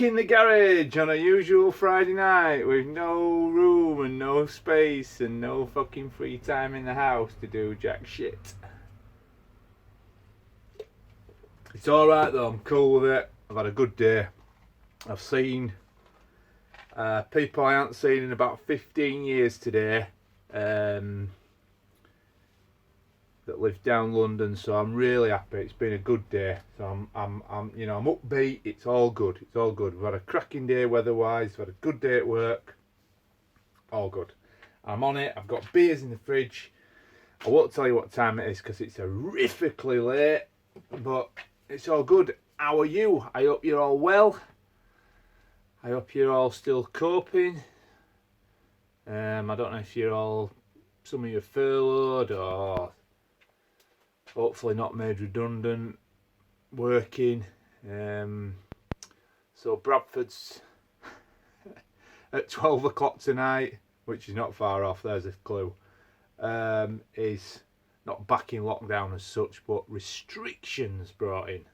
in the garage on a usual Friday night with no room and no space and no fucking free time in the house to do jack shit. It's alright though, I'm cool with it. I've had a good day. I've seen people I haven't seen in about 15 years today. That live down London, so I'm really happy. It's been a good day, so I'm upbeat. It's all good. It's all good. We've had a cracking day weather-wise. We've had a good day at work. All good. I'm on it. I've got beers in the fridge. I won't tell you what time it is because it's horrifically late, but it's all good. How are you? I hope you're all well. I hope you're all still coping. I don't know if you're all, some of you furloughed or hopefully not made redundant, working. So Bradford's at 12 o'clock tonight, which is not far off, there's a clue, is not back in lockdown as such, but restrictions brought in.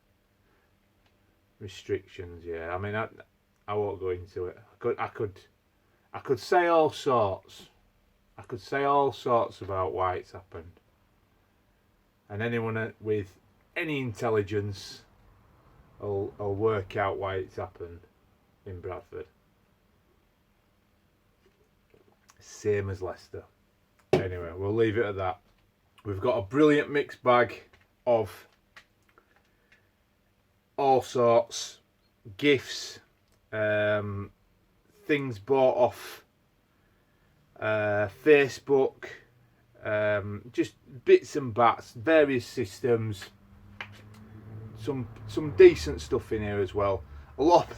Restrictions, yeah. I mean, I won't go into it. I could say all sorts. I could say all sorts about why it's happened. And anyone with any intelligence will work out why it's happened in Bradford. Same as Leicester. Anyway, we'll leave it at that. We've got a brilliant mixed bag of all sorts, gifts, things bought off Facebook, just bits and bats, various systems, some decent stuff in here as well. A lot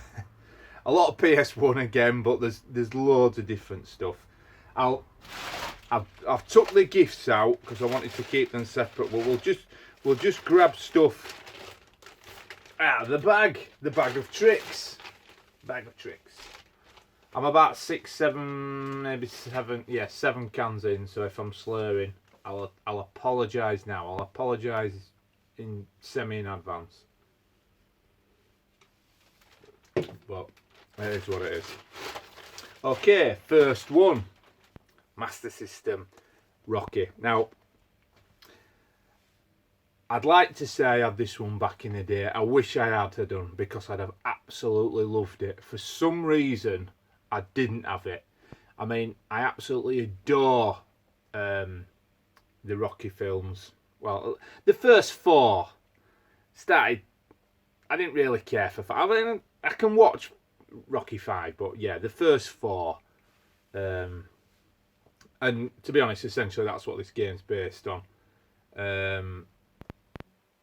of PS1 again, but there's loads of different stuff. I've took the gifts out because I wanted to keep them separate, but we'll just grab stuff out of the bag of tricks. I'm about 6, 7, maybe 7, yeah, 7 cans in, so if I'm slurring, I'll apologise now. I'll apologise in advance. But it is what it is. Okay, first one. Master System Rocky. Now, I'd like to say I had this one back in the day. I wish I had done, because I'd have absolutely loved it. For some reason, I didn't have it. I mean, I absolutely adore the Rocky films. Well, the first 4 started. I didn't really care for. I mean, I can watch Rocky 5, but yeah, the first 4. And to be honest, essentially that's what this game's based on.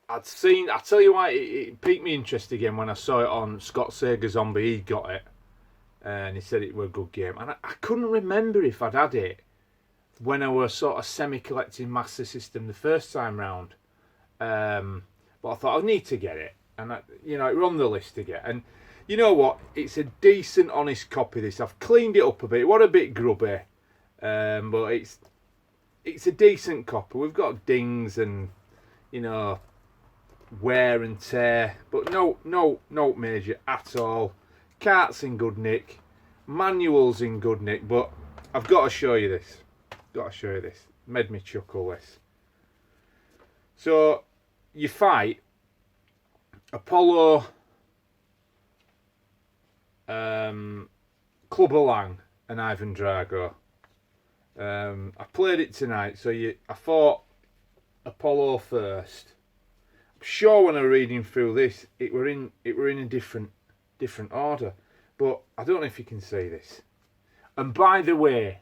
I'll tell you why it piqued me interest again when I saw it on Scott Sega Zombie. He got it. And he said it was a good game. And I couldn't remember if I'd had it when I was sort of semi-collecting Master System the first time round. But I thought I need to get it. And, it were on the list to get. And you know what? It's a decent, honest copy of this. I've cleaned it up a bit. What a bit grubby. But it's a decent copy. We've got dings and, wear and tear. But no major at all. Cart's in good nick, manual's in good nick, but I've got to show you this. Made me chuckle, this. So you fight Apollo, Clubber Lang and Ivan Drago. I played it tonight, so I fought Apollo first. I'm sure when I was reading through this, it were in a different order, but I don't know if you can see this. And by the way,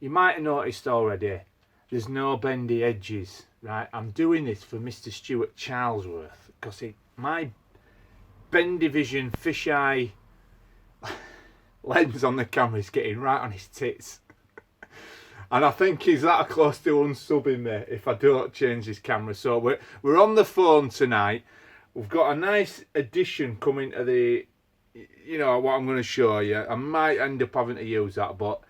you might have noticed already, there's no bendy edges, right? I'm doing this for Mr. Stuart Charlesworth because my Bendivision fisheye lens on the camera is getting right on his tits. And I think he's that close to unsubbing me if I don't change his camera. So we're on the phone tonight. We've got a nice addition coming to the, what I'm going to show you. I might end up having to use that, but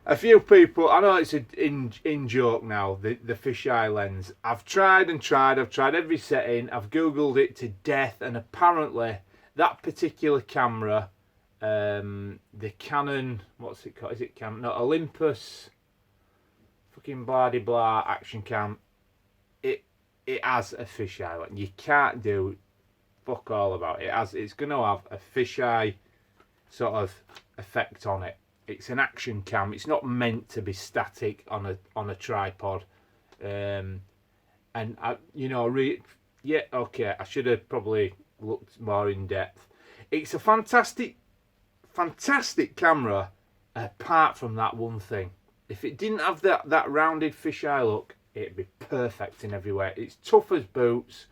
a few people, I know it's in joke now, the fisheye lens. I've tried and tried. I've tried every setting. I've Googled it to death, and apparently that particular camera, the Canon, what's it called? Is it Canon? No, Olympus. Fucking blah de blah action cam. It has a fisheye. Like, you can't do fuck all about it. It's going to have a fisheye sort of effect on it. It's an action cam. It's not meant to be static on a tripod. And I, yeah, okay. I should have probably looked more in depth. It's a fantastic camera. Apart from that one thing, if it didn't have that rounded fisheye look, it'd be perfect in every way. It's tough as boots.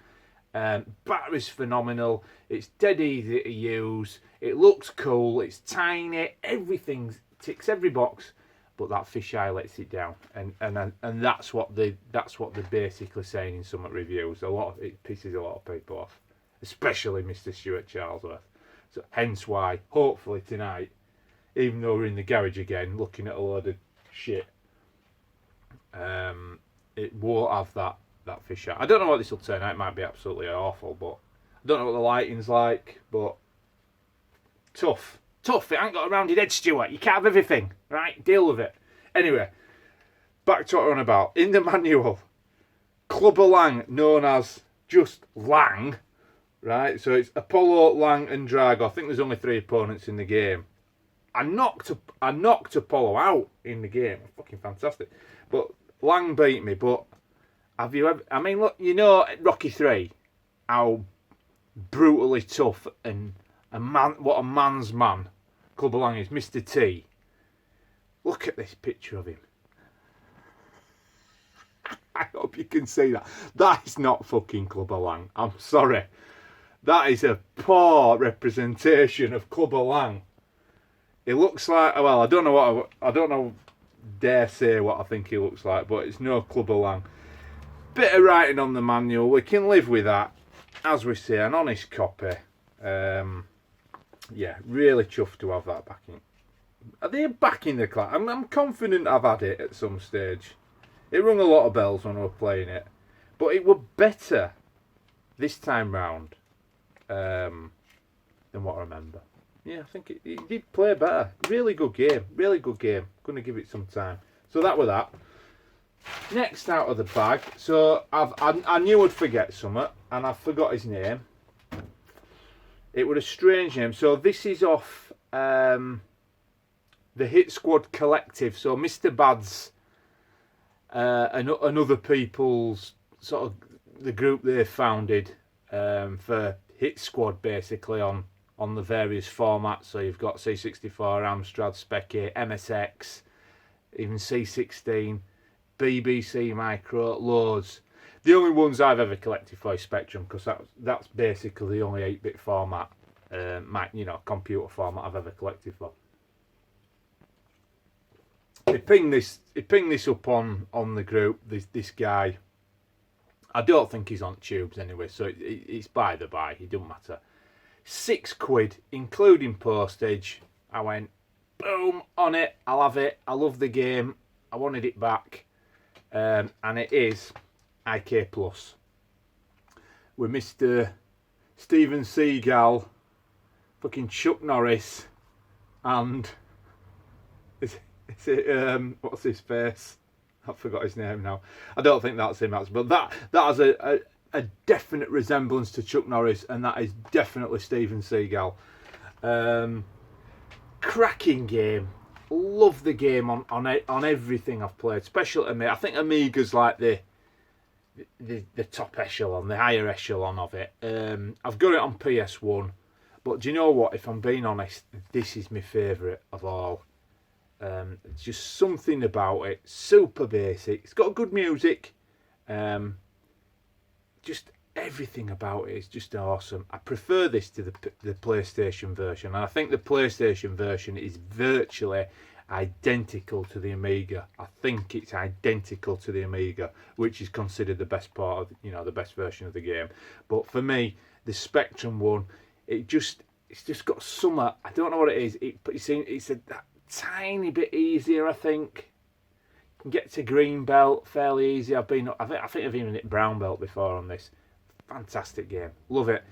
Battery's phenomenal. It's dead easy to use. It looks cool. It's tiny. Everything ticks every box, but that fisheye lets it down. And that's what they're basically saying in some reviews. It pisses a lot of people off, especially Mr. Stuart Charlesworth. So hence why, hopefully tonight, even though we're in the garage again looking at a load of shit, it won't have that fisheye. I don't know what this will turn out. It might be absolutely awful, but I don't know what the lighting's like. But tough. It ain't got a rounded edge, Stuart. You can't have everything, right? Deal with it. Anyway, back to what we're on about. In the manual, Clubber Lang, known as just Lang, right? So it's Apollo, Lang, and Drago. I think there's only 3 opponents in the game. I knocked Apollo out in the game. Fucking fantastic. But Lang beat me. But have you ever? I mean, look, Rocky 3, how brutally tough and what a man's man Clubber Lang is. Mr. T. Look at this picture of him. I hope you can see that. That is not fucking Clubber Lang. I'm sorry. That is a poor representation of Clubber Lang. It looks like, well, I don't know, dare say what I think he looks like, but it's no Clubber Lang. Bit of writing on the manual, we can live with that. As we say, an honest copy. Yeah, really chuffed to have that backing. Are they back in the class? I'm confident I've had it at some stage. It rung a lot of bells when I was playing it, but it were better this time round than what I remember. Yeah, I think it did play better. Really good game. Going to give it some time. So that were that. Next out of the bag. So I knew I'd forget something, and I forgot his name. It was a strange name. So this is off the Hit Squad Collective. So Mr. Bad's and other people's sort of the group they founded for Hit Squad, basically on the various formats. So you've got C64, Amstrad, Speccy, MSX, even C16, BBC Micro, loads. The only ones I've ever collected for is Spectrum, because that's basically the only 8-bit format, computer format I've ever collected for. He pinged this up on the group. This guy, I don't think he's on tubes anyway, so it's by the by. It doesn't matter. £6, including postage. I went boom on it. I'll have it. I love the game. I wanted it back, and it is IK Plus with Mr. Steven Seagal, fucking Chuck Norris, and is it what's his face? I forgot his name now. I don't think that's him, but that has a definite resemblance to Chuck Norris, and that is definitely Steven Seagal. Cracking game. Love the game on everything I've played. Especially to me, I think Amiga's like the top echelon, the higher echelon of it. I've got it on PS1, but do you know what? If I'm being honest, this is my favourite of all. It's just something about it, super basic. It's got good music. Just everything about it is just awesome. I prefer this to the PlayStation version, and I think the PlayStation version is virtually identical to the Amiga. I think it's identical to the Amiga, which is considered the best part of, the best version of the game. But for me, the Spectrum one, it's just got some, I don't know what it is. It's that tiny bit easier, I think. You can get to green belt fairly easy. I think I've even hit brown belt before on this. Fantastic game, love it.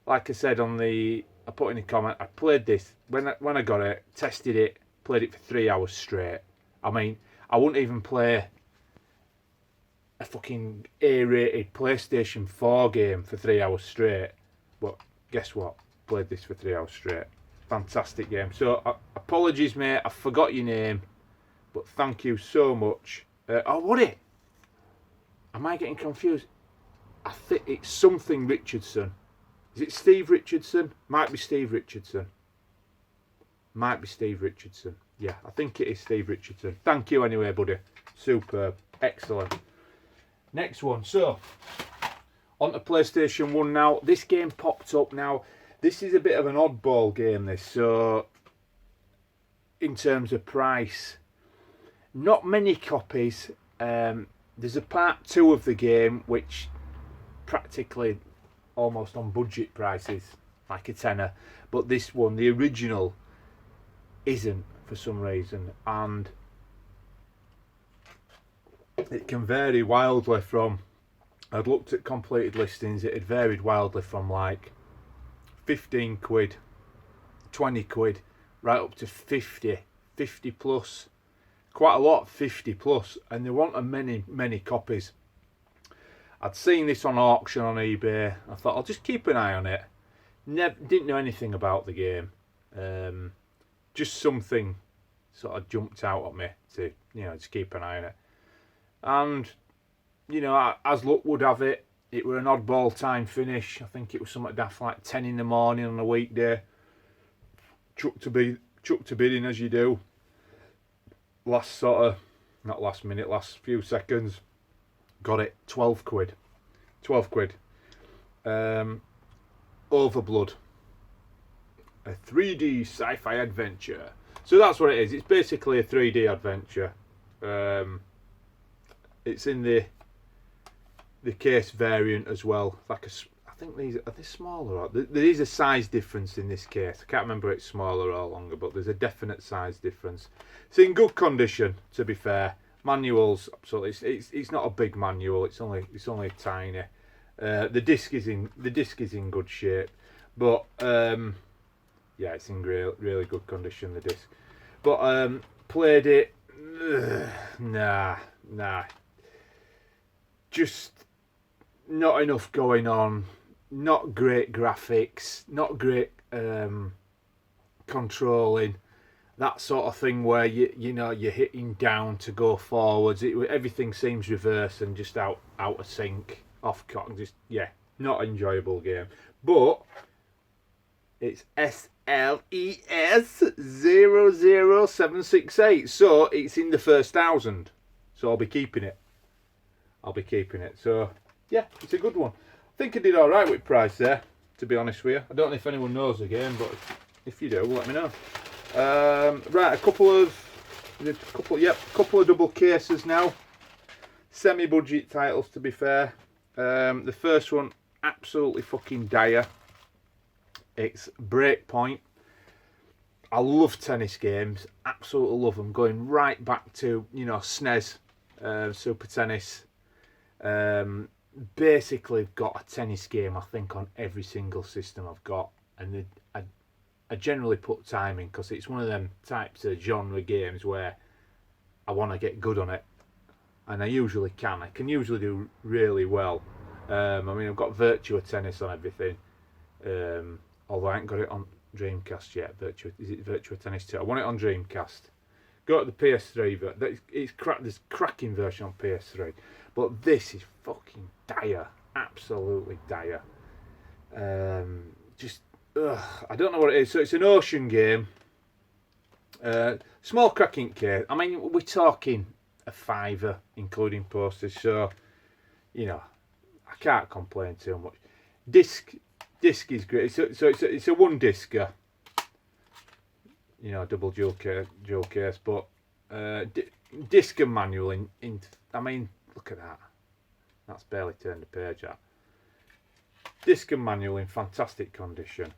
like I said I put in a comment, I played this when I got it, tested it, played it for 3 hours straight. I mean, I wouldn't even play a fucking A-rated PlayStation 4 game for 3 hours straight. But guess what? Played this for 3 hours straight. Fantastic game. So apologies, mate. I forgot your name, but thank you so much. Woody. Am I getting confused? I think it's something Richardson. Is it Steve Richardson? Might be Steve Richardson. Might be Steve Richardson. Yeah, I think it is Steve Richardson. Thank you anyway, buddy. Superb. Excellent. Next one. So, on to PlayStation 1 now. This game popped up now. This is a bit of an oddball game, this. So, in terms of price, not many copies. There's a part 2 of the game, which practically almost on budget prices, like a tenner. But this one, the original, isn't for some reason. And it can vary wildly from, I'd looked at completed listings, it had varied wildly from like 15 quid, 20 quid, right up to 50 plus. Quite a lot, 50 plus, and they wanted many copies. I'd seen this on auction on eBay. I thought I'll just keep an eye on it. Didn't know anything about the game. Just something sort of jumped out at me to, just keep an eye on it. And, as luck would have it, it were an oddball time finish. I think it was something daft like 10 in the morning on a weekday. Chucked a bid in as you do. Last few seconds, got it. 12 quid. Overblood, a 3D sci-fi adventure. So that's what it is. It's basically a 3D adventure. It's in the case variant as well. I think these are they smaller. There is a size difference in this case. I can't remember if it's smaller or longer, but there's a definite size difference. It's in good condition, to be fair. Manuals, absolutely. It's not a big manual. It's only tiny. The disc is in good shape, but yeah, it's in really good condition, the disc. But played it. Nah. Just not enough going on. Not great graphics. Not great controlling. That sort of thing where you're hitting down to go forwards. Everything seems reverse and just out of sync, off cotton. Just not enjoyable game. But it's SLES00768, so it's in the first 1,000. So I'll be keeping it. So yeah, it's a good one. I think I did all right with price there, to be honest with you. I don't know if anyone knows the game, but if you do, let me know. Right, a couple of double cases now. Semi-budget titles, to be fair. The first one, absolutely fucking dire. It's Breakpoint. I love tennis games, absolutely love them. Going right back to SNES, Super Tennis. Basically got a tennis game, I think, on every single system I've got, and I generally put time in because it's one of them types of genre games where I want to get good on it, and I usually can. I can usually do really well. I mean, I've got Virtua Tennis on everything, although I ain't got it on Dreamcast yet. Is it Virtua Tennis 2? I want it on Dreamcast. Go to the PS3, but there's cracking version on PS3. But this is fucking dire, absolutely dire. I don't know what it is. So it's an ocean game. Small cracking case. I mean, we're talking a £5, including postage. So, I can't complain too much. Disc is great. So it's a one discer. Double dual case, but disc and manual in. I mean, look at that. That's barely turned the page out. Disc and manual in fantastic condition.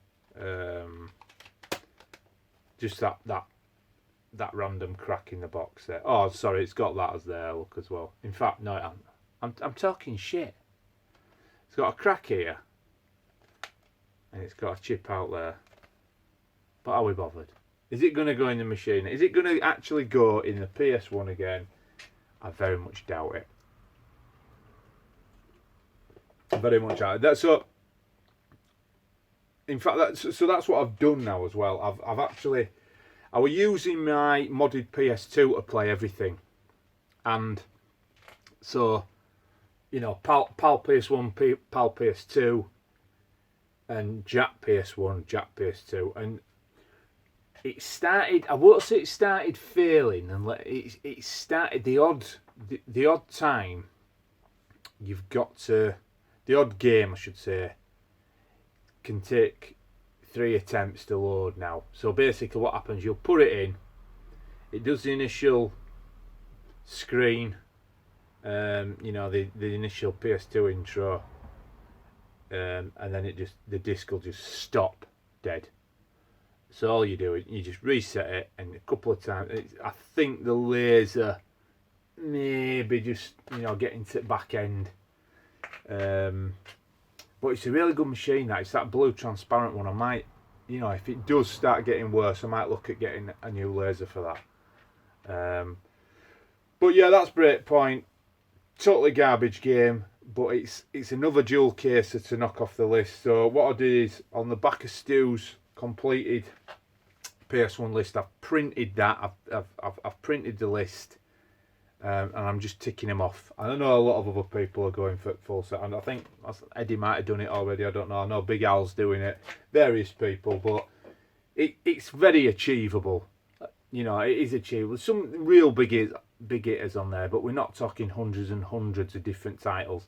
Just that random crack in the box there. Oh, sorry, it's got that as there. Look as well. In fact, no, I'm talking shit. It's got a crack here. and it's got a chip out there. But are we bothered? Is it going to go in the machine? Is it going to actually go in the PS1 again? I very much doubt it. Very much doubt it. That's so. In fact, that's what I've done now as well. I've actually, I was using my modded PS2 to play everything, and so, you know, PAL PS1, PAL PS2, and Jack PS1, Jack PS2, and it started. I won't say it started failing, and it started the odd time. You've got to the odd game, I should say, can take 3 attempts to load now. So basically, what happens? You'll put it in. It does the initial screen. You know, the initial PS2 intro, and then the disc will just stop dead. So all you do is you just reset it, and a couple of times, I think the laser maybe just, you know, getting to the back end. But it's a really good machine. That it's that blue transparent one. I might, you know, if it does start getting worse, I might look at getting a new laser for that. But yeah, that's Breakpoint. Totally garbage game, but it's another jewel caser to knock off the list. So what I did is, on the back of Stu's completed PS1 list, I've printed that. I've printed the list, and I'm just ticking them off. I know a lot of other people are going for full set, and I think Eddie might have done it already. I don't know. I know Big Al's doing it. Various people, but it's very achievable. You know, it is achievable. Some real big hitters on there, but we're not talking hundreds and hundreds of different titles.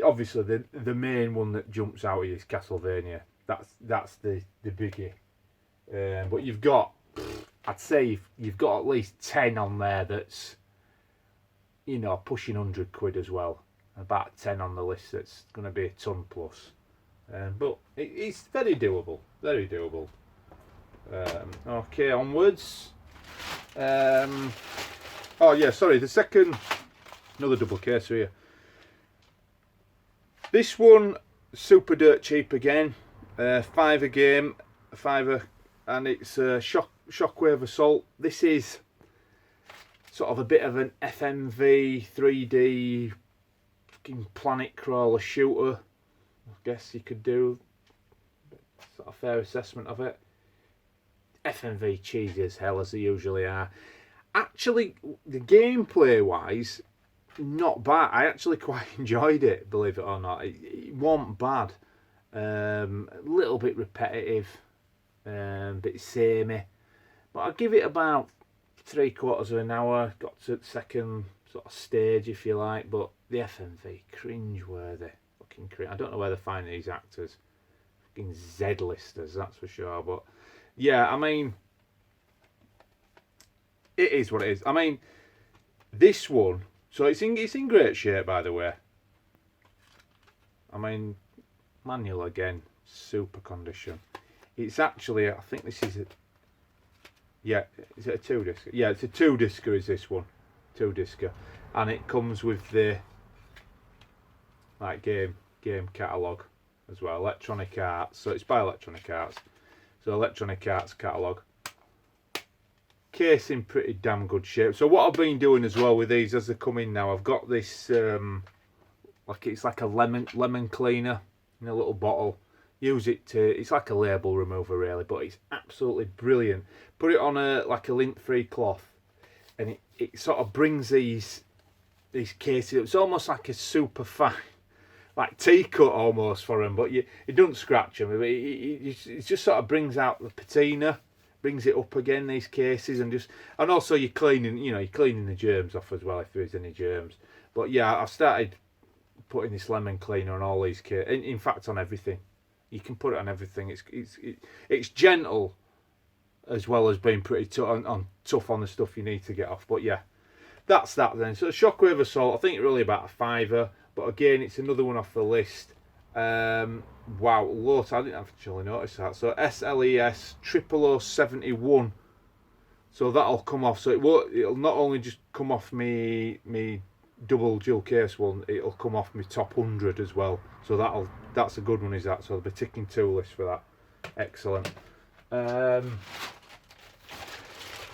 Obviously the main one that jumps out is Castlevania. That's the biggie. But you've got, I'd say you've got at least 10 on there that's, you know, pushing £100 as well. About 10 on the list that's going to be a ton plus. But it's very doable. Very doable. Okay, onwards. Oh yeah, sorry, the second, another double case here. This one, super dirt cheap again. £5 a game, £5, and it's Shockwave Assault. This is sort of a bit of an FMV 3D fucking planet crawler shooter. I guess you could do sort of fair assessment of it. FMV cheesy as hell, as they usually are. Actually, the gameplay wise, not bad. I actually quite enjoyed it, believe it or not. It wasn't bad. A little bit repetitive, bit samey, but I'll give it about 3/4 of an hour. Got to the second sort of stage, if you like, but the FMV, cringe-worthy. Fucking cringe. I don't know where they find these actors. Fucking Z-listers, that's for sure. But yeah, I mean, it is what it is. I mean, this one, so it's in great shape, by the way. I mean, manual again, super condition. It's actually, I think this is yeah, is it a 2-disc? Yeah, it's a 2-discer is this one. 2-discer. And it comes with the like game catalogue as well. Electronic Arts. So it's by Electronic Arts. So Electronic Arts catalogue. Case in pretty damn good shape. So what I've been doing as well with these as they come in now, I've got this like it's like a lemon cleaner in a little bottle. Use it to, it's like a label remover really, but it's absolutely brilliant. Put it on a lint-free cloth, and it sort of brings these cases. It's almost like a super fine, like tea cut almost for them, but it doesn't scratch them. It just sort of brings out the patina, brings it up again, these cases, and also you're cleaning the germs off as well if there is any germs. But yeah, I've started putting this lemon cleaner on all these cases. In fact, on everything. You can put it on everything. It's gentle, as well as being pretty tough on the stuff you need to get off. But yeah, that's that then. So Shockwave Assault, I think it's really about a £5, but again, it's another one off the list. Wow, loads. I didn't actually notice that. So SLES 00071. So that'll come off. So it'll not only just come off me double dual case one, it'll come off my top 100 as well. So that's a good one, is that? So I'll be ticking 2 lists for that. Excellent.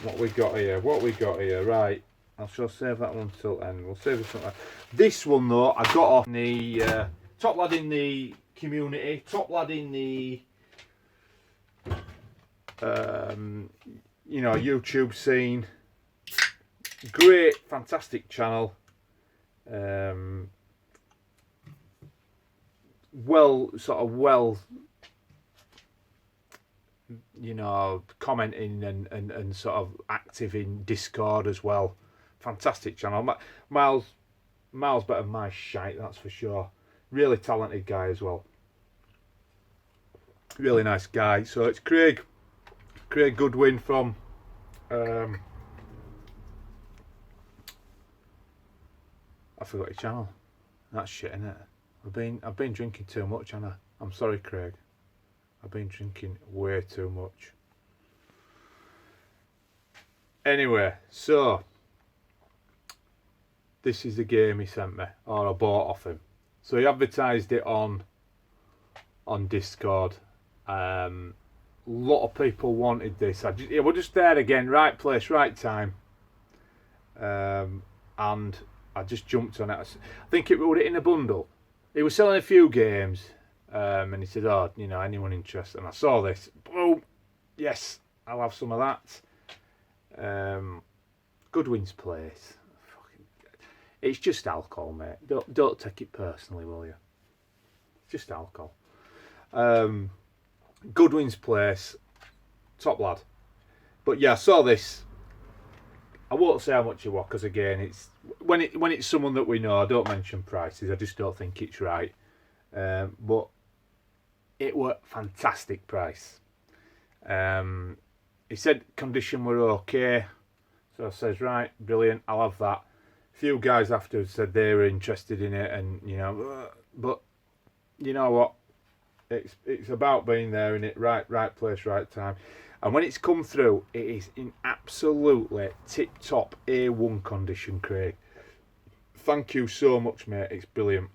What we got here? Right. I shall save that one till end. We'll save this one. This one though, I got off the top lad in the community, top lad in the YouTube scene. Great, fantastic channel. Well, commenting and sort of active in Discord as well. Fantastic channel. Miles better than my shite, that's for sure. Really talented guy as well. Really nice guy. So it's Craig Goodwin from I forgot his channel. That's shit, innit? I've been drinking too much, haven't I? I'm sorry, Craig. I've been drinking way too much. Anyway, so this is the game he sent me, or I bought off him. So he advertised it on Discord. A lot of people wanted this. We're just there again, right place, right time. And I just jumped on it. I think it was in a bundle. He was selling a few games, and he said, "Oh, anyone interested?" And I saw this. Boom! Yes, I'll have some of that. Goodwin's Place. It's just alcohol, mate. Don't take it personally, will you? It's just alcohol. Goodwin's Place, top lad. But yeah, I saw this. I won't say how much it was, because again, it's when it's someone that we know. I don't mention prices. I just don't think it's right. But it was fantastic price. He said condition were okay, so I says, right, brilliant, I'll have that. A few guys afterwards said they were interested in it, and but you know what? It's about being there in it, right place, right time. And when it's come through, it is in absolutely tip-top A1 condition, Craig. Thank you so much, mate. It's brilliant.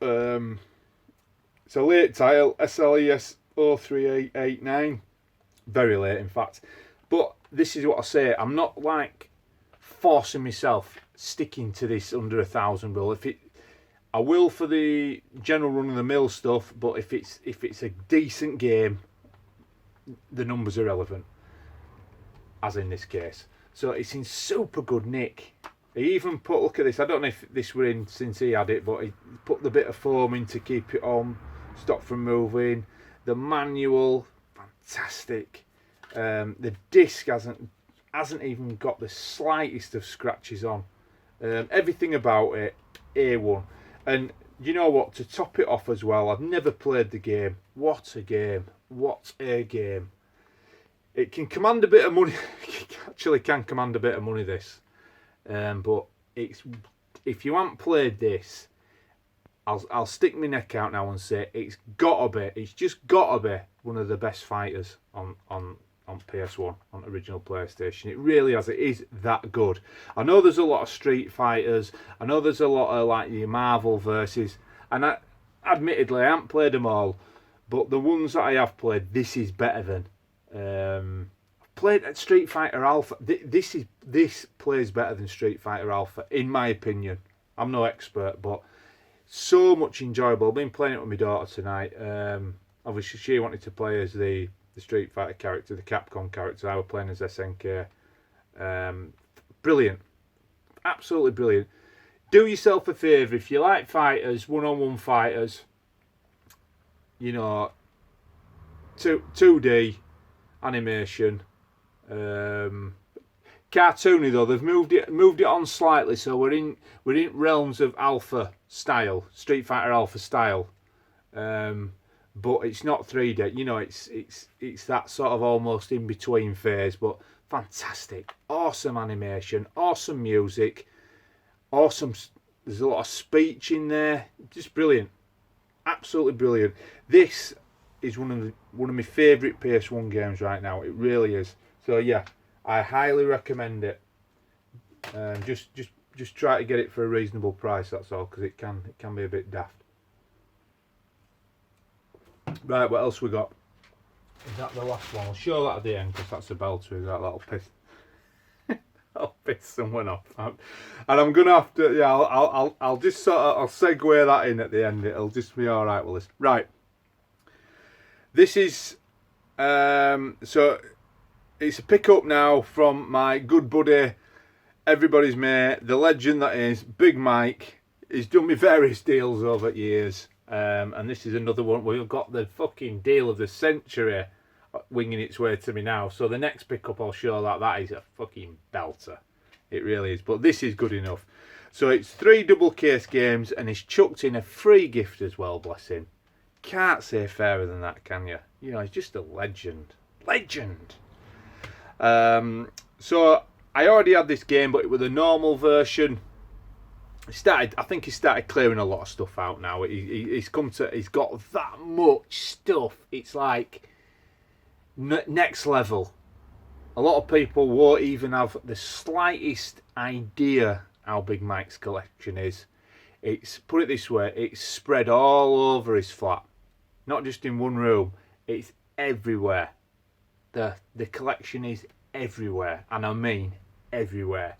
It's a late title, SLES 03889. Very late, in fact. But this is what I say. I'm not like forcing myself sticking to this under 1,000 rule. I will for the general run-of-the-mill stuff, but if it's a decent game, the numbers are relevant, as in this case. So it's in super good nick. He even put, look at this, I don't know if this were in since he had it, but he put the bit of foam in to keep it on, stop from moving. The manual, fantastic. The disc hasn't even got the slightest of scratches on. Everything about it, A1. And you know what, to top it off as well, I've never played the game. What a game. What a game. It can command a bit of money. It actually can command a bit of money, this. But if you haven't played this, I'll stick my neck out now and say it's just gotta be one of the best fighters on PS1, on original PlayStation. It really has. It is that good. I know there's a lot of Street Fighters. I know there's a lot of like the Marvel versus, and admittedly I haven't played them all, but the ones that I have played, this is better than. I've played at Street Fighter Alpha. This plays better than Street Fighter Alpha, in my opinion. I'm no expert, but so much enjoyable. I've been playing it with my daughter tonight. Obviously, she wanted to play as the Street Fighter character, the Capcom character. I was playing as SNK. Brilliant. Absolutely brilliant. Do yourself a favour, if you like fighters, one-on-one fighters, 2D animation, cartoony though. They've moved it on slightly, so we're in realms of Alpha style, Street Fighter Alpha style. But it's not 3D. It's that sort of almost in between phase, but fantastic, awesome animation, awesome music, awesome. There's a lot of speech in there, just brilliant, absolutely brilliant. This is one of my favourite PS1 games right now. It really is. So yeah, I highly recommend it. Just just try to get it for a reasonable price, that's all, because it can be a bit daft. Right, what else we got? Is that the last one? I'll show that at the end because that's a belter. That'll piss. I'll piss someone off. And I'm gonna have to. Yeah, I'll just sort of I'll segue that in at the end. It'll just be all right with this. Right. This is so it's a pickup now from my good buddy, everybody's mate, the legend that is Big Mike. He's done me various deals over years. And this is another one. We've got the fucking deal of the century winging its way to me now. So the next pickup I'll show that is a fucking belter. It really is. But this is good enough. So it's 3 double case games and he's chucked in a free gift as well, bless him. Can't say fairer than that, can you? You know, he's just a legend. Legend! So I already had this game, but it was a normal version. I think he started clearing a lot of stuff out now. He's got that much stuff. It's like next level. A lot of people won't even have the slightest idea how big Mike's collection is. It's, put it this way, it's spread all over his flat. Not just in one room, it's everywhere. The collection is everywhere, and I mean everywhere.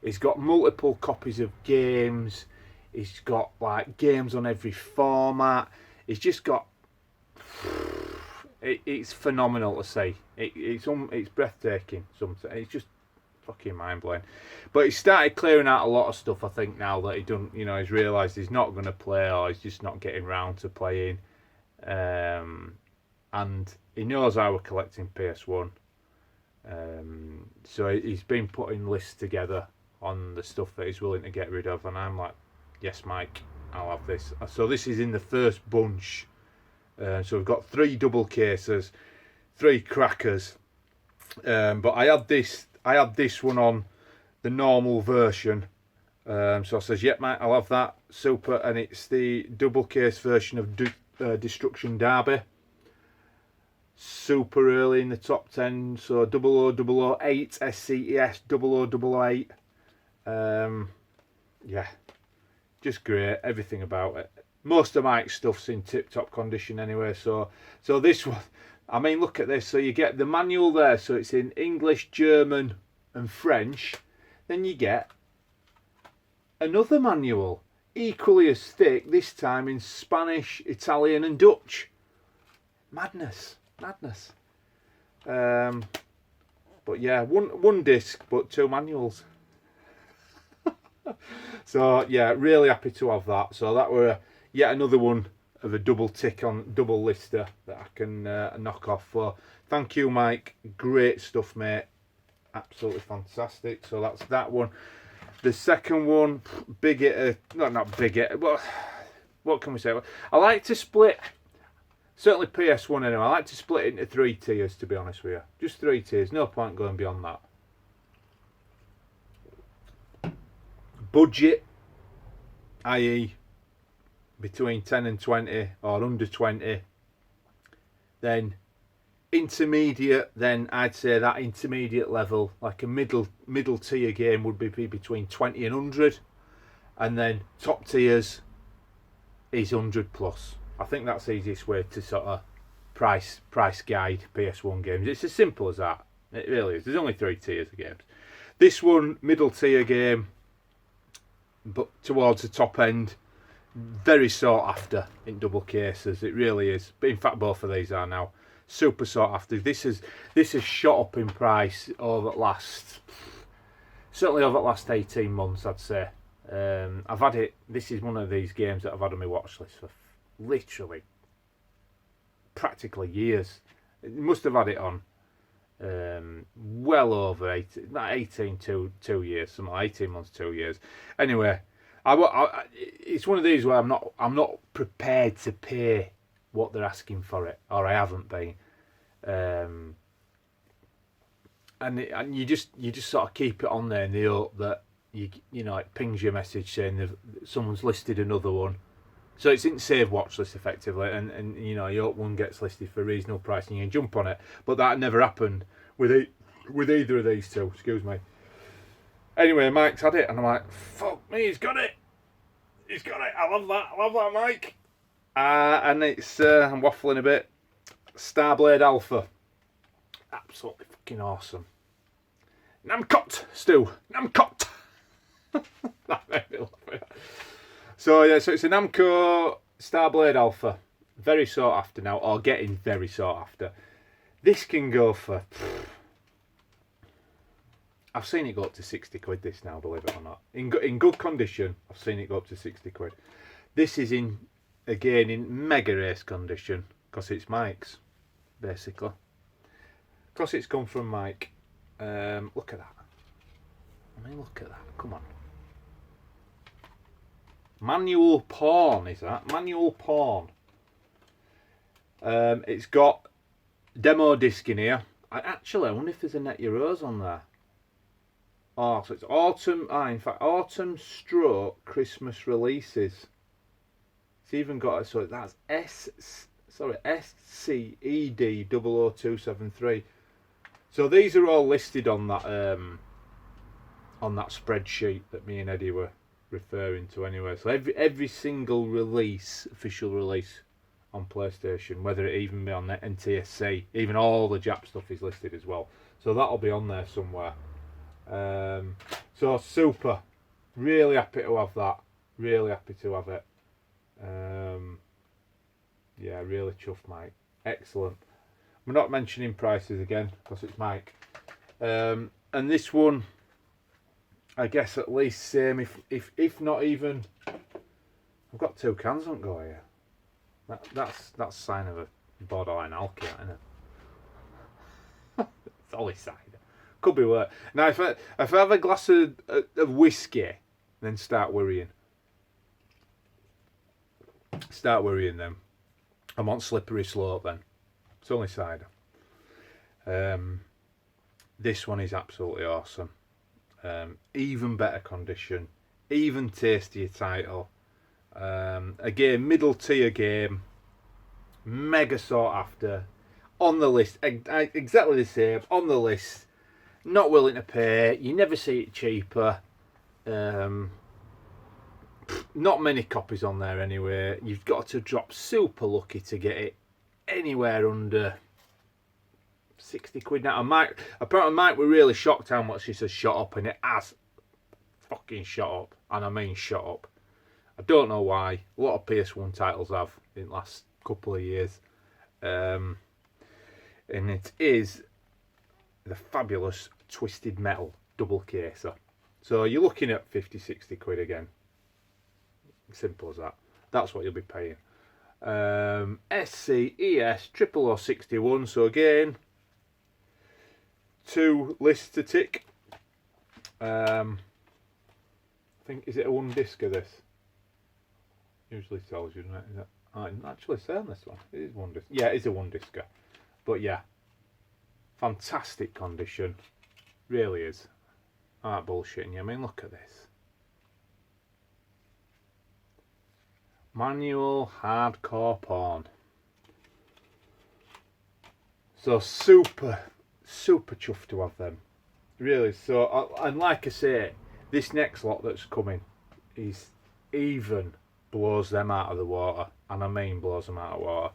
He's got multiple copies of games. He's got like games on every format. He's just got. It's phenomenal to see. It's breathtaking. Something. It's just fucking mind blowing. But he started clearing out a lot of stuff. I think now that he done, you know, he's realised he's not going to play, or he's just not getting round to playing. And he knows I were collecting PS1. So he's been putting lists together on the stuff that he's willing to get rid of, and I'm like, yes Mike, I'll have this. So this is in the first bunch. So we've got 3 double cases, 3 crackers, but I had this one on the normal version. So I says, yep mate, I'll have that, super. And it's the double case version of Destruction Derby. Super early in the top 10, so 00008 SCES 00008. Yeah, just great, everything about it. Most of Mike's stuff's in tip-top condition anyway, so this one, I mean, look at this. So you get the manual there, so it's in English, German and French. Then you get another manual, equally as thick, this time in Spanish, Italian and Dutch. Madness. But yeah, one disc, but 2 manuals. So yeah, really happy to have that. So that were yet another one of a double tick on double lister that I can knock off for. Thank you, Mike. Great stuff, mate. Absolutely fantastic. So that's that one. The second one, big hitter. Not big hitter, but what can we say? I like to split. Certainly PS1 anyway. I like to split it into 3 tiers, to be honest with you. Just 3 tiers. No point going beyond that. Budget, i.e. between 10 and 20 or under 20. Then intermediate, then I'd say that intermediate level, like a middle tier game would be between 20 and 100. And then top tiers is 100 plus. I think that's the easiest way to sort of price guide PS1 games. It's as simple as that. It really is. There's only 3 tiers of games. This one, middle tier game, but towards the top end, very sought after in double cases. It really is. But in fact, both of these are now super sought after. This has shot up in price over the last, certainly over the last 18 months, I'd say. I've had it. This is one of these games that I've had on my watch list for literally practically years. It must have had it on well over 18 2 years, something like 18 months, 2 years. Anyway, it's one of these where I'm not prepared to pay what they're asking for it, or I haven't been. And you just sort of keep it on there in the hope that you know it pings you a message saying that someone's listed another one. So it's in save watch list effectively, and you know you hope one gets listed for a reasonable price and you can jump on it. But that never happened with either of these two. Excuse me. Anyway, Mike's had it, and I'm like, fuck me, he's got it. He's got it. I love that, Mike. And it's, I'm waffling a bit. Starblade Alpha. Absolutely fucking awesome. Namcot, Stu. Namcot. So yeah, so it's a Namco Starblade Alpha. Very sought after now, or getting very sought after. This can go for... I've seen it go up to 60 quid this now, believe it or not. In good condition, I've seen it go up to 60 quid. This is again in mega race condition, because it's Mike's, basically. Because it's come from Mike. Look at that. I mean, look at that. Come on. Manual pawn, is that? Manual pawn. It's got demo disc in here. I wonder if there's a Net Euros on there. Oh, so it's autumn. In fact, autumn stroke Christmas releases. It's even got so that's SCED00273. So these are all listed on that spreadsheet that me and Eddie were referring to anyway. So every single release, official release on PlayStation, whether it even be on NTSC, even all the Jap stuff is listed as well. So that'll be on there somewhere. So super, really happy to have that. Really happy to have it. Yeah, really chuffed, Mike. Excellent. We're not mentioning prices again because it's Mike. And this one, I guess at least same, if not even. I've got 2 cans on go here. That's a sign of a borderline alky, isn't it? It's only cider. Could be worse. Now, if I have a glass of whiskey, then start worrying. Start worrying then. I'm on slippery slope then. It's only cider. This one is absolutely awesome. Even better condition. Even tastier title. Again, middle tier game. Mega sought after. On the list. Exactly the same. On the list. Not willing to pay. You never see it cheaper. Not many copies on there anyway. You've got to drop super lucky to get it anywhere under 60 quid now. Apparently Mike were really shocked how much this has shot up, and it has fucking shot up. And I mean shot up. I don't know why. A lot of PS1 titles have in the last couple of years. And it is the fabulous Twisted Metal double caser. So you're looking at 50-60 quid again. Simple as that. That's what you'll be paying. SCES 0061. So again, 2 lists to tick. I think, is it a 1 disc of this? Usually tells you, doesn't it? Is it? I didn't actually say on this one. It is 1 disc. Yeah, it is a 1 discer. But yeah, fantastic condition. Really is. I'm not bullshitting you. I mean, look at this. Manual hardcore porn. So super chuffed to have them. Really. So, and like I say, this next lot that's coming is even blows them out of the water. And I mean blows them out of the water.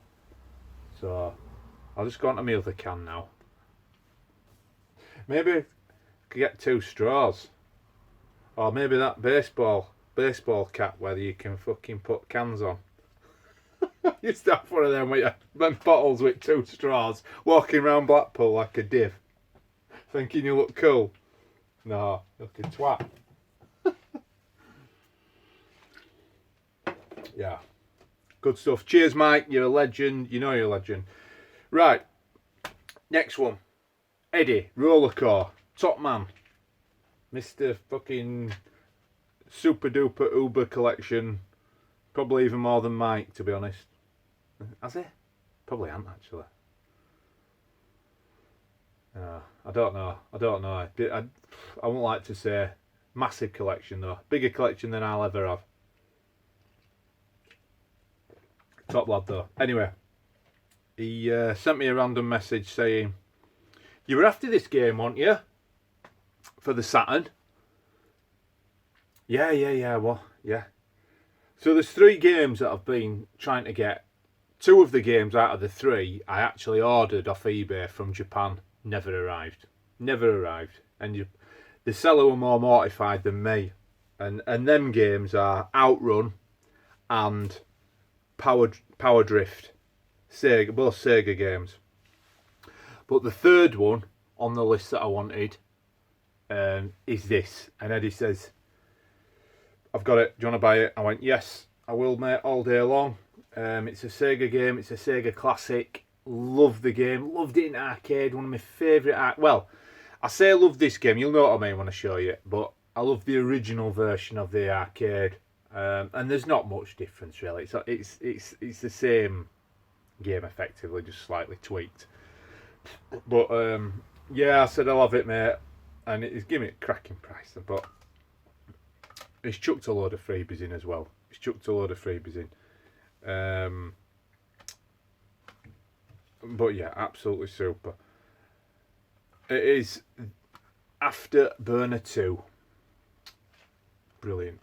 So, I'll just go on to my other can now. Maybe I could get 2 straws. Or maybe that baseball cap where you can fucking put cans on. You start one of them with them bottles with 2 straws, walking around Blackpool like a div, thinking you look cool. No, you look a twat. Yeah, good stuff. Cheers, Mike. You're a legend. You know you're a legend. Right, next one. Eddie, Rollercore, Top Man, Mr. fucking super duper Uber collection. Probably even more than Mike, to be honest. Has he? Probably hasn't, actually. I don't know. I wouldn't like to say massive collection, though. Bigger collection than I'll ever have. Top lad, though. Anyway, he sent me a random message saying, "You were after this game, weren't you? For the Saturn?" Yeah. Well, yeah. So there's 3 games that I've been trying to get. 2 of the games out of the 3 I actually ordered off eBay from Japan. Never arrived. Never arrived. And the seller were more mortified than me. And them games are Outrun and Power Drift. Sega, both Sega games. But the third one on the list that I wanted is this. And Eddie says, I've got it. Do you want to buy it? I went, yes, I will, mate, all day long. It's a Sega game. It's a Sega Classic. Love the game. Loved it in arcade. One of my favourite. Well, I say I love this game. You'll know what I mean when I show you. But I love the original version of the arcade. And there's not much difference really. It's the same game effectively, just slightly tweaked. But yeah, I said I love it, mate, and it's giving it a cracking price. But it's chucked a load of freebies in as well. But yeah, absolutely super. It is Afterburner 2. Brilliant.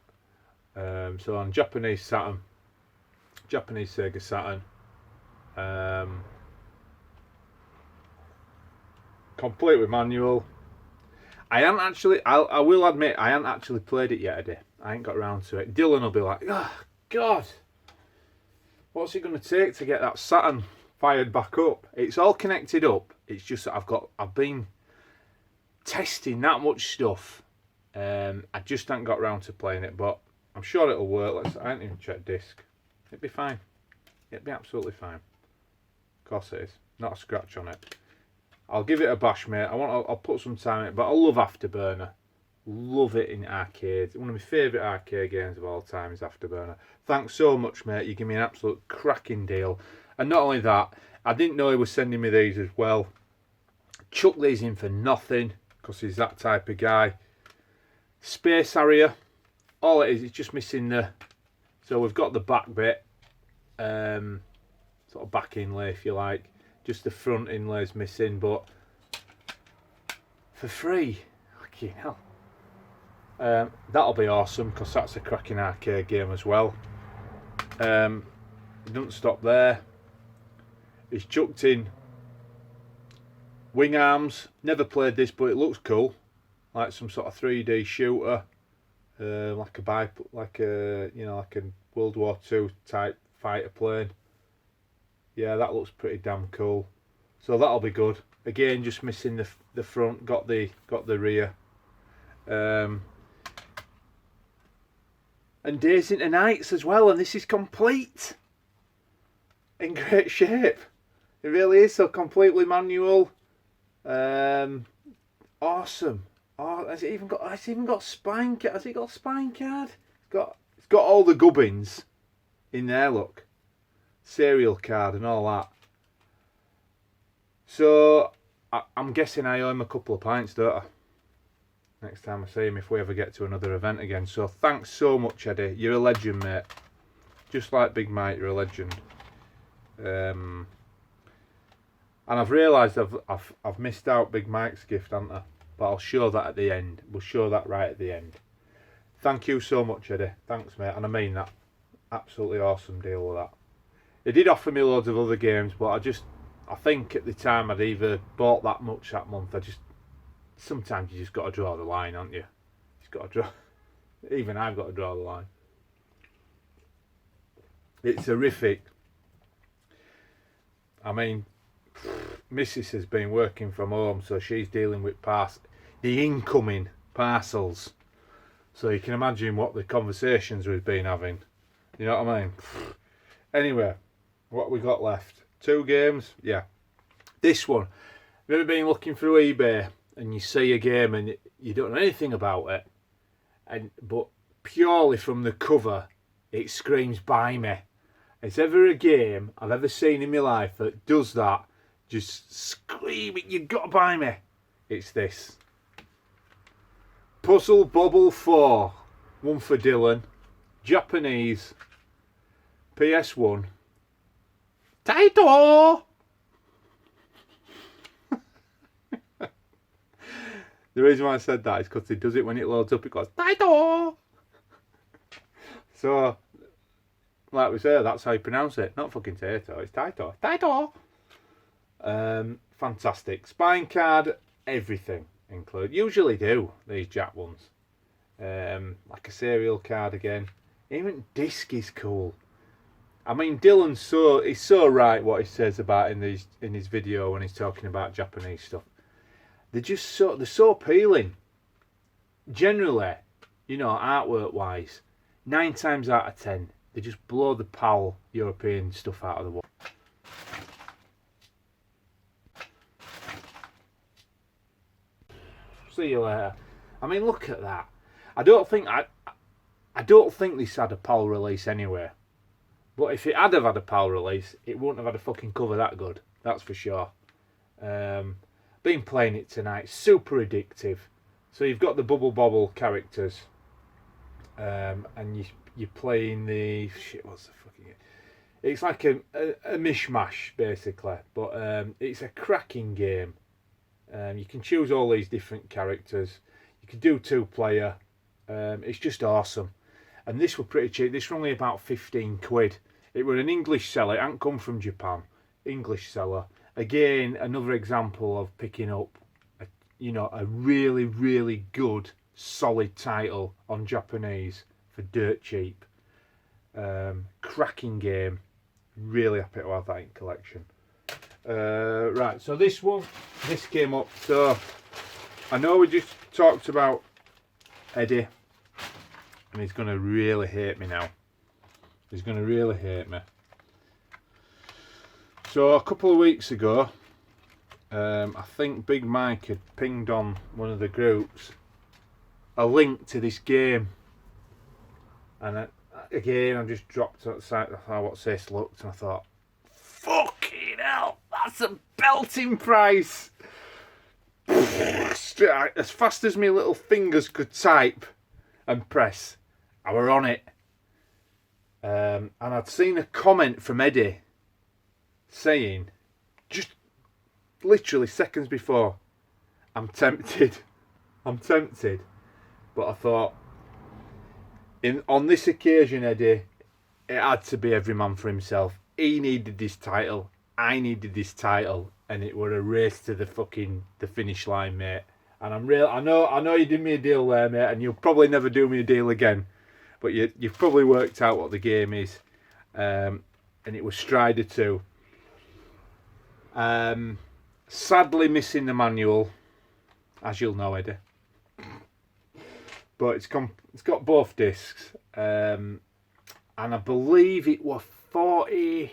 So on Japanese Sega Saturn. Complete with manual. I will admit, I haven't actually played it yet, Eddie. I ain't got around to it. Dylan will be like, oh, God, what's it going to take to get that Saturn fired back up? It's all connected up. It's just that I've been testing that much stuff. I just haven't got around to playing it, but I'm sure it'll work. I haven't even checked disc. It'd be fine. It'd be absolutely fine. Of course it is. Not a scratch on it. I'll give it a bash, mate. I'll put some time in it, but I love Afterburner. Love it in arcades. One of my favourite arcade games of all time is Afterburner. Thanks so much, mate. You give me an absolute cracking deal. And not only that, I didn't know he was sending me these as well. Chuck these in for nothing, because he's that type of guy. Space Harrier. All it is, it's just missing the... So we've got the back bit. Sort of back inlay, if you like. Just the front inlay's missing, but for free, fucking hell. That'll be awesome, because that's a cracking arcade game as well. It doesn't stop there. It's chucked in wing arms. Never played this, but it looks cool, like some sort of 3D shooter, like a World War II type fighter plane. Yeah, that looks pretty damn cool. So that'll be good. Again, just missing the front. Got the rear. And Days into Nights as well. And this is complete. In great shape. It really is. So completely manual. Awesome. Oh, has it even got spine card? Has it got spine card? It's got all the gubbins in there. Look. Serial card and all that. So I'm guessing I owe him a couple of pints, don't I? Next time I see him, if we ever get to another event again. So thanks so much, Eddie. You're a legend, mate. Just like Big Mike, you're a legend. And I've realised I've missed out Big Mike's gift, haven't I? But I'll show that at the end. We'll show that right at the end. Thank you so much, Eddie. Thanks, mate. And I mean that. Absolutely awesome deal with that. He did offer me loads of other games, but I think at the time I'd either bought that much that month. Sometimes you just got to draw the line, haven't you? Just got to draw. Even I've got to draw the line. It's horrific. I mean, Mrs. has been working from home, so she's dealing with the incoming parcels. So you can imagine what the conversations we've been having. You know what I mean? Anyway. What we got left? 2 games? Yeah. This one. Have you ever been looking through eBay and you see a game and you don't know anything about it, but purely from the cover it screams buy me? It's ever a game I've ever seen in my life that does that, just screaming, you've got to buy me. It's this. Puzzle Bobble 4. One for Dylan. Japanese. PS1. Taito! The reason why I said that is because it does it when it loads up. It goes, Taito! So, like we say, that's how you pronounce it. Not fucking Tato, it's Taito. Taito! Fantastic. Spine card, everything included. Usually do, these Jack ones. Like a serial card again. Even disc is cool. I mean, Dylan's he's so right what he says about in his video when he's talking about Japanese stuff. They're so appealing. Generally, you know, artwork wise, 9 times out of 10, they just blow the PAL European stuff out of the water. See you later. I mean, look at that. I don't think this had a PAL release anyway. But if it had have had a PAL release, it wouldn't have had a fucking cover that good. That's for sure. Been playing it tonight. Super addictive. So you've got the Bubble Bobble characters. And you're playing the... Shit, what's the fucking... It's like a mishmash, basically. But it's a cracking game. You can choose all these different characters. You can do 2-player. It's just awesome. And this were pretty cheap. This were only about 15 quid. It were an English seller. It hadn't come from Japan. English seller. Again, another example of picking up a really, really good, solid title on Japanese for dirt cheap. Cracking game. Really happy to have that in collection. Right, so this came up. So I know we just talked about Eddie, and he's going to really hate me now. He's going to really hate me. So a couple of weeks ago, I think Big Mike had pinged on one of the groups a link to this game, and again I just dropped at the site. I thought, what's this? Looked, and I thought, fucking hell, that's a belting price. As fast as my little fingers could type and press, I were on it. And I'd seen a comment from Eddie saying, just literally seconds before, I'm tempted. But I thought, on this occasion, Eddie, it had to be every man for himself. He needed this title, I needed this title, and it were a race to the finish line, mate. And I know you did me a deal there, mate, and you'll probably never do me a deal again. But you've probably worked out what the game is. And it was Strider 2. Sadly missing the manual, as you'll know, Eddie. But it's got both discs. And I believe it was 40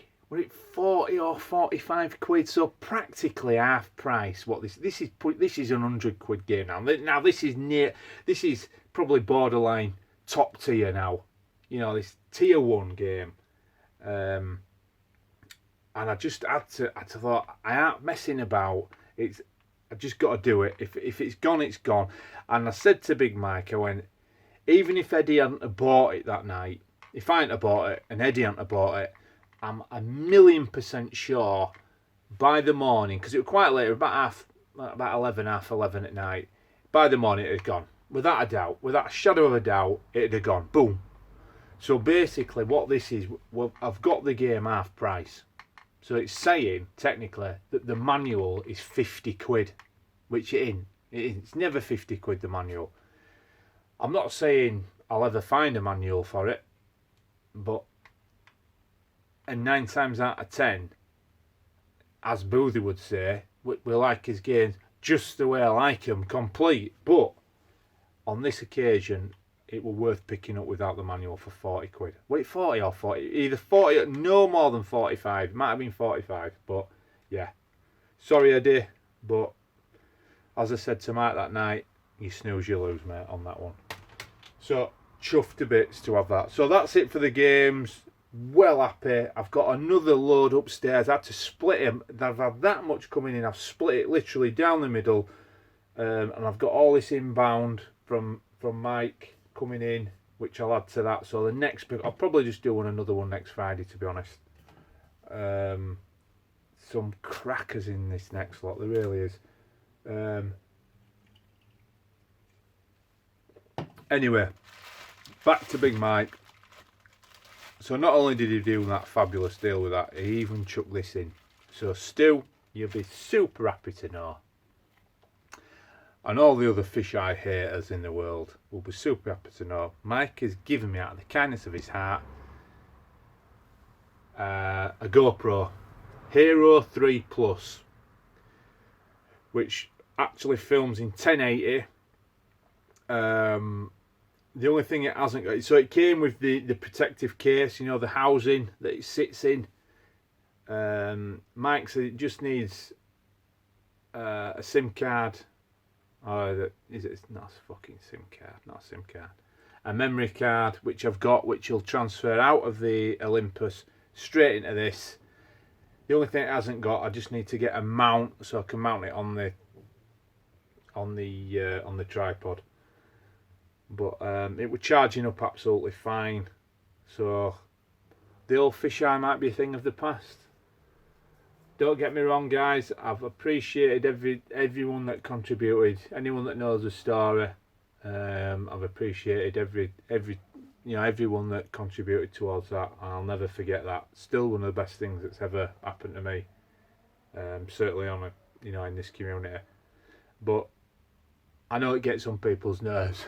or 45 quid, so practically half price. What this is an 100 quid game now. Now this is probably borderline top tier now, you know, this tier 1 game, and I just had to thought, I ain't messing about. I just got to do it. If it's gone, it's gone. And I said to Big Mike, I went, even if Eddie hadn't have bought it that night, if I hadn't have bought it and Eddie hadn't have bought it, I'm 1,000,000% sure by the morning, because it was quite late, about 11 at night, by the morning it had gone. Without a doubt, without a shadow of a doubt, it'd have gone. Boom. So basically what this is, well, I've got the game half price. So it's saying, technically, that the manual is 50 quid. Which it isn't. It's never 50 quid, the manual. I'm not saying I'll ever find a manual for it. But, and 9 times out of 10, as Boothie would say, we like his games just the way I like them, complete. But on this occasion, it were worth picking up without the manual for 40 quid. Wait, 40 or 40? Either 40, no more than 45. It might have been 45, but yeah. Sorry, Eddie, but as I said to Mike that night, you snooze, you lose, mate, on that one. So, chuffed to bits to have that. So that's it for the games. Well happy. I've got another load upstairs. I had to split them. I've had that much coming in. I've split it literally down the middle. And I've got all this inbound from Mike coming in, which I'll add to that. So the next bit, I'll probably just do another one next Friday, to be honest. Some crackers in this next lot, there really is. Anyway, back to Big Mike. So not only did he do that fabulous deal with that, he even chucked this in. So Stu, you'll be super happy to know. And all the other fisheye haters in the world will be super happy to know. Mike has given me, out of the kindness of his heart, a GoPro Hero 3 Plus, which actually films in 1080. The only thing it hasn't got, so it came with the protective case, you know, the housing that it sits in. Mike said it just needs a SIM card. Oh, is it? Not a fucking SIM card, not a SIM card. A memory card, which I've got, which will transfer out of the Olympus straight into this. The only thing it hasn't got, I just need to get a mount so I can mount it on the tripod. But it was charging up absolutely fine. So the old fisheye might be a thing of the past. Don't get me wrong, guys. I've appreciated everyone that contributed, anyone that knows the story. I've appreciated everyone that contributed towards that. I'll never forget that. Still one of the best things that's ever happened to me. Certainly on in this community. But I know it gets on people's nerves.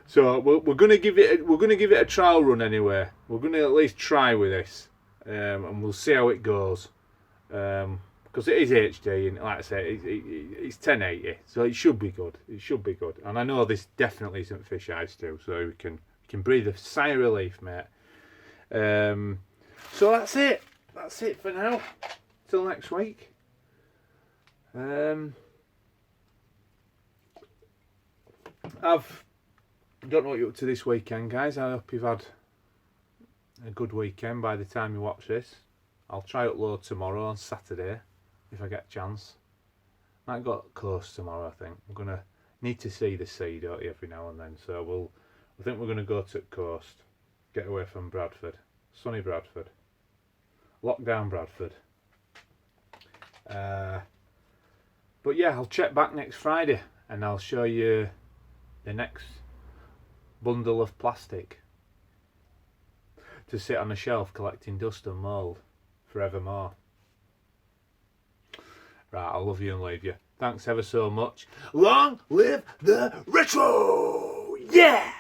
So we're gonna give it a trial run anyway. We're gonna at least try with this, and we'll see how it goes. Because it is HD, and like I say, it's 1080, so it should be good. It should be good. And I know this definitely isn't fisheye still, so we can breathe a sigh of relief, mate. So that's it. That's it for now. Till next week. Don't know what you're up to this weekend, guys. I hope you've had a good weekend by the time you watch this. I'll try upload tomorrow on Saturday if I get a chance. Might go coast tomorrow, I think. I'm gonna need to see the sea, don't you, every now and then. So I think we're gonna go to the coast, get away from Bradford, sunny Bradford, lockdown Bradford. But yeah, I'll check back next Friday and I'll show you the next bundle of plastic to sit on a shelf collecting dust and mould forevermore. Right, I love you and leave you. Thanks ever so much. Long live the retro! Yeah!